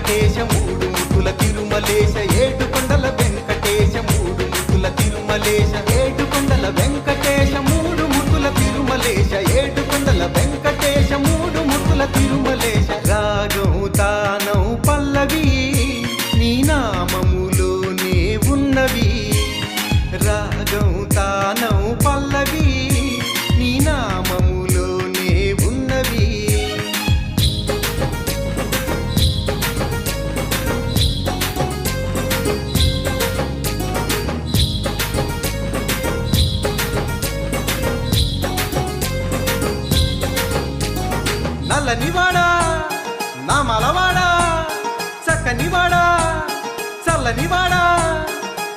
వెంకటేశ మూడు ముక్కుల తిరుమలేశ ఏడుకొండల వెంకటేశ మూడు ముక్కుల తిరుమలేశ ఏడుకొండల వెంకటేశ మూడు ముక్కుల తిరుమలేశ ఏడుకొండల వెంకటేశ మూడు ముక్కుల తిరుమలేశ రాగం తానం పల్లవి నీ నామములోనే ఉన్నవి రాగం తానం పల్లవి నీ నామములోనే ఉన్నవి నల్లనివాడా నామలవాడా చక్కనివాడా చల్లనివాడా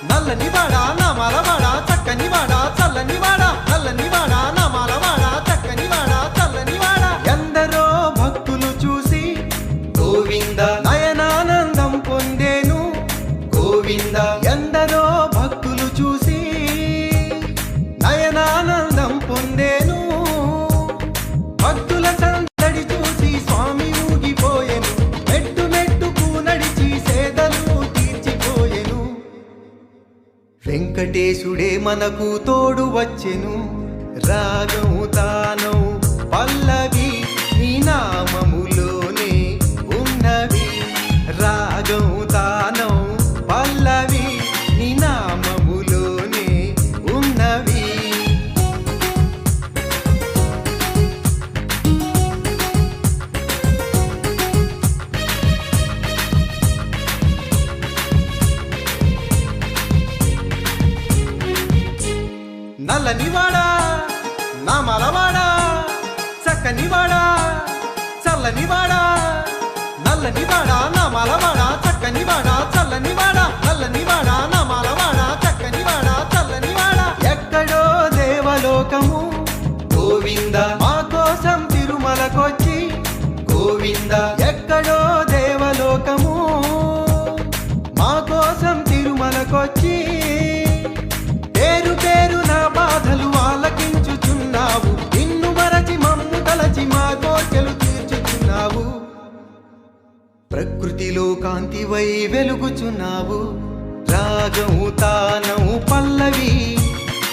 నల్లనివాడా నామలవాడా చక్కనివాడా చల్లనివాడా నల్లనివాడా నామలవాడా చక్కనివాడా చల్లనివాడా ఎందరో భక్తులు చూసి గోవింద నయనానందం పొందేను గోవింద ఎందరో భక్తులు చూసి నయనానందం పొందేను భక్తుల సందడి చూసి స్వామి ఊగిపోయెను మెట్టు మెట్టుకు నడిచి సేదలు తీర్చిపోయెను వెంకటేశుడే మనకు తోడు వచ్చెను రాగం తానం పల్లవి నీ నామములోనే ఉన్నవి రాగం తానం పల్లవి నీ నామములోనే ఉన్నవి నల్లనివాడా నామలవాడా చక్కనివాడా చల్లనివాడా నల్లనివాడా నామలవాడా చక్కనివాడా చల్లనివాడా నల్లనివాడా నామలవాడా చక్కనివాడా చల్లనివాడా ఎక్కడో దేవలోకము గోవింద మా కోసం తిరుమలకొచ్చి గోవింద ఎక్కడో దేవలోకము మా కోసం తిరుమలకొచ్చి పేరు పేరు నా బాధలు ఆలకించుచున్నావు నిన్ను మరచి మమ్ము తలచి మా కోర్కెలు తీర్చుచున్నావు ప్రకృతిలో కాంతివై వెలుగుచున్నావు రాగం తానం పల్లవి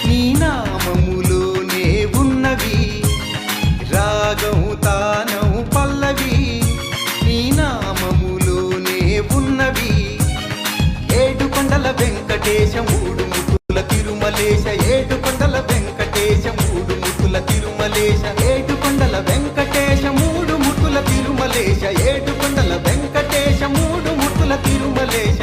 నీ నామములోనే ఉన్నవి రాగం తానం పల్లవి నీ నామములోనే ఉన్నవి ఏడుకొండల వెంకటేశ మూడు ముక్కుల తిరుమలేశ ఏడుకొండల వెంకటేశ మూడు ముక్కుల తిరుమలేశ ఏడుకొండల వెంకటేశ మూడు ముక్కుల తిరుమలేశ ఏడుకొండల వెంకటేశ మూడు ముక్కుల తిరుమలేశ